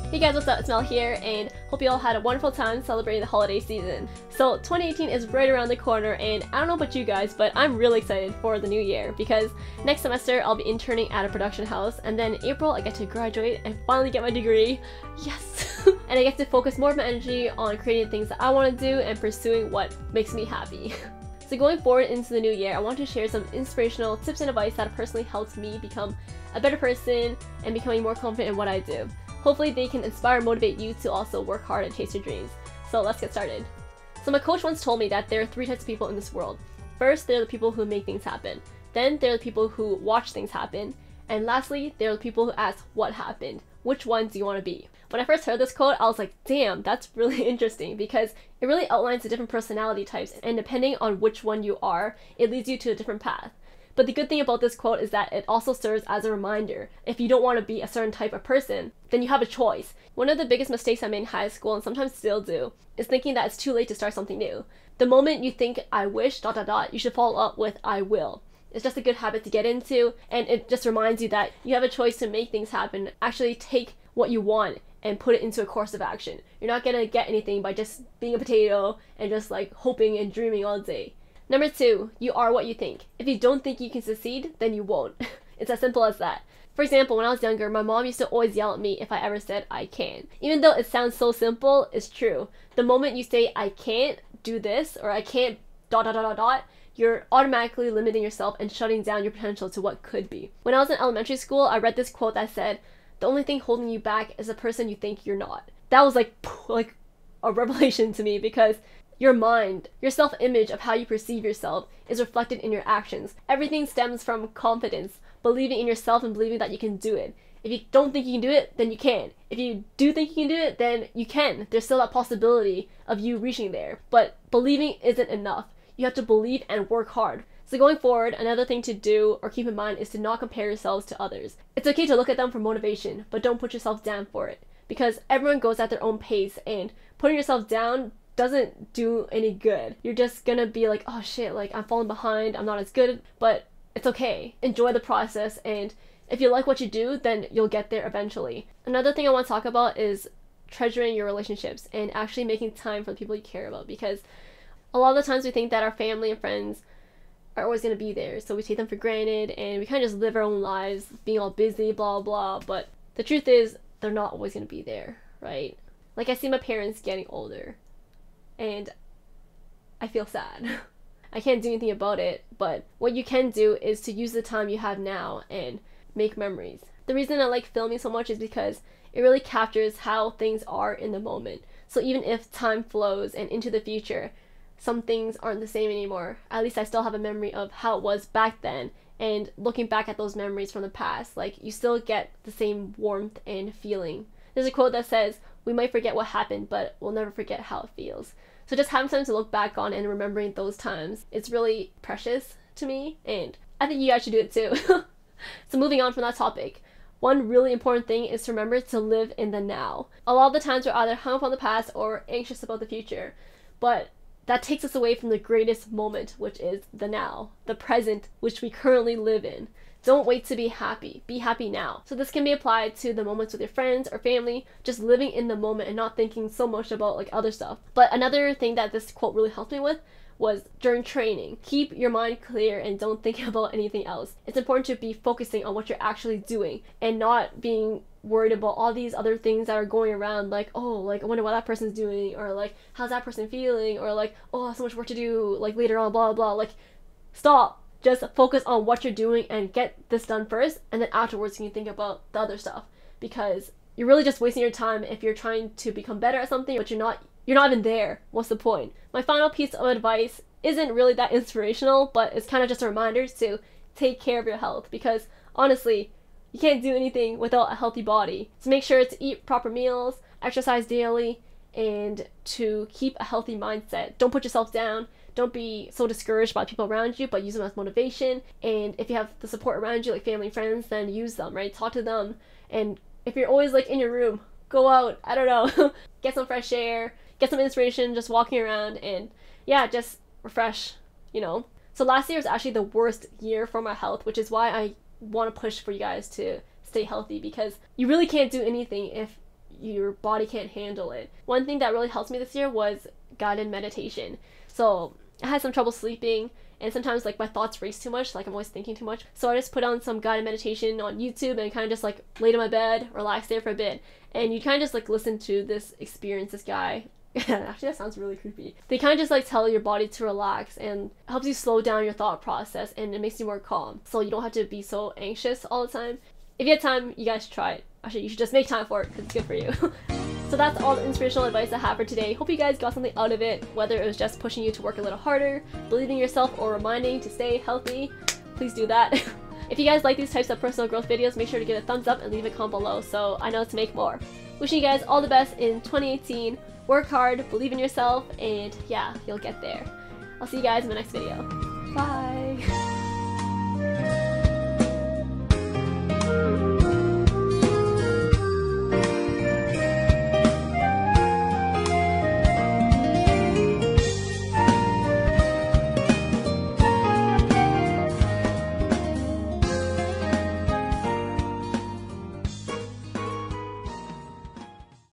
Hey guys, what's up? It's Mel here, and hope you all had a wonderful time celebrating the holiday season. So 2018 is right around the corner, and I don't know about you guys, but I'm really excited for the new year because next semester I'll be interning at a production house, and then in April I get to graduate and finally get my degree. Yes! And I get to focus more of my energy on creating things that I want to do and pursuing what makes me happy. So going forward into the new year, I want to share some inspirational tips and advice that have personally helped me become a better person and becoming more confident in what I do. Hopefully they can inspire and motivate you to also work hard and chase your dreams. So let's get started. So my coach once told me that there are 3 types of people in this world. First, there are the people who make things happen. Then there are the people who watch things happen. And lastly, there are the people who ask what happened. Which one do you want to be? When I first heard this quote, I was like, damn, that's really interesting because it really outlines the different personality types, and depending on which one you are, it leads you to a different path. But the good thing about this quote is that it also serves as a reminder. If you don't want to be a certain type of person, then you have a choice. One of the biggest mistakes I made in high school, and sometimes still do, is thinking that it's too late to start something new. The moment you think I wish ... you should follow up with I will. It's just a good habit to get into, and it just reminds you that you have a choice to make things happen. Actually take what you want and put it into a course of action. You're not gonna get anything by just being a potato and just like hoping and dreaming all day. Number 2, you are what you think. If you don't think you can succeed, then you won't. It's as simple as that. For example, when I was younger, my mom used to always yell at me if I ever said I can. Even though it sounds so simple, it's true. The moment you say I can't do this or I can't ... you're automatically limiting yourself and shutting down your potential to what could be. When I was in elementary school, I read this quote that said, "The only thing holding you back is the person you think you're not." That was like a revelation to me because your mind, your self-image of how you perceive yourself is reflected in your actions. Everything stems from confidence, believing in yourself and believing that you can do it. If you don't think you can do it, then you can. If you do think you can do it, then you can. There's still that possibility of you reaching there. But believing isn't enough. You have to believe and work hard. So going forward, another thing to do or keep in mind is to not compare yourselves to others. It's okay to look at them for motivation, but don't put yourself down for it. Because everyone goes at their own pace, and putting yourself down doesn't do any good. You're just gonna be like, oh shit, like I'm falling behind, I'm not as good, but it's okay. Enjoy the process, and if you like what you do, then you'll get there eventually. Another thing I want to talk about is treasuring your relationships and actually making time for the people you care about, because a lot of the times we think that our family and friends are always gonna be there, so we take them for granted and we kind of just live our own lives being all busy, blah blah, but the truth is they're not always gonna be there, right? Like I see my parents getting older and I feel sad. I can't do anything about it, but what you can do is to use the time you have now and make memories. The reason I like filming so much is because it really captures how things are in the moment. So even if time flows and into the future, some things aren't the same anymore, at least I still have a memory of how it was back then, and looking back at those memories from the past, like you still get the same warmth and feeling. There's a quote that says, "We might forget what happened, but we'll never forget how it feels." So just having time to look back on and remembering those times, it's really precious to me, and I think you guys should do it too. So moving on from that topic, one really important thing is to remember to live in the now. A lot of the times we're either hung up on the past or anxious about the future, but that takes us away from the greatest moment, which is the now, the present, which we currently live in. Don't wait to be happy now. So this can be applied to the moments with your friends or family, just living in the moment and not thinking so much about like other stuff. But another thing that this quote really helped me with was during training. Keep your mind clear and don't think about anything else. It's important to be focusing on what you're actually doing and not being worried about all these other things that are going around, like, oh, like I wonder what that person's doing, or like how's that person feeling, or like, oh, I have so much work to do like later on, blah blah. Like, stop. Just focus on what you're doing and get this done first, and then afterwards you can think about the other stuff, because you're really just wasting your time if you're trying to become better at something but you're not even there. What's the point? My final piece of advice isn't really that inspirational, but it's kind of just a reminder to take care of your health, because honestly, you can't do anything without a healthy body. So make sure to eat proper meals, exercise daily, and to keep a healthy mindset. Don't put yourself down. Don't be so discouraged by people around you, but use them as motivation. And if you have the support around you, like family and friends, then use them, right? Talk to them. And if you're always like in your room, go out, I don't know, get some fresh air, get some inspiration just walking around, and yeah, just refresh, you know? So last year was actually the worst year for my health, which is why I want to push for you guys to stay healthy, because you really can't do anything if your body can't handle it. One thing that really helped me this year was guided meditation. So I had some trouble sleeping, and sometimes like my thoughts race too much, like I'm always thinking too much. So I just put on some guided meditation on YouTube and kind of just like laid in my bed, relax there for a bit, and you kind of just like listen to this experience, this guy. Actually, that sounds really creepy. They kind of just like tell your body to relax and helps you slow down your thought process, and it makes you more calm. So you don't have to be so anxious all the time. If you have time, you guys should try it. Actually, you should just make time for it because it's good for you. So that's all the inspirational advice I have for today. Hope you guys got something out of it, whether it was just pushing you to work a little harder, believing in yourself, or reminding to stay healthy. Please do that. If you guys like these types of personal growth videos, make sure to give it a thumbs up and leave a comment below so I know to make more. Wishing you guys all the best in 2018. Work hard, believe in yourself, and yeah, you'll get there. I'll see you guys in the next video. Bye!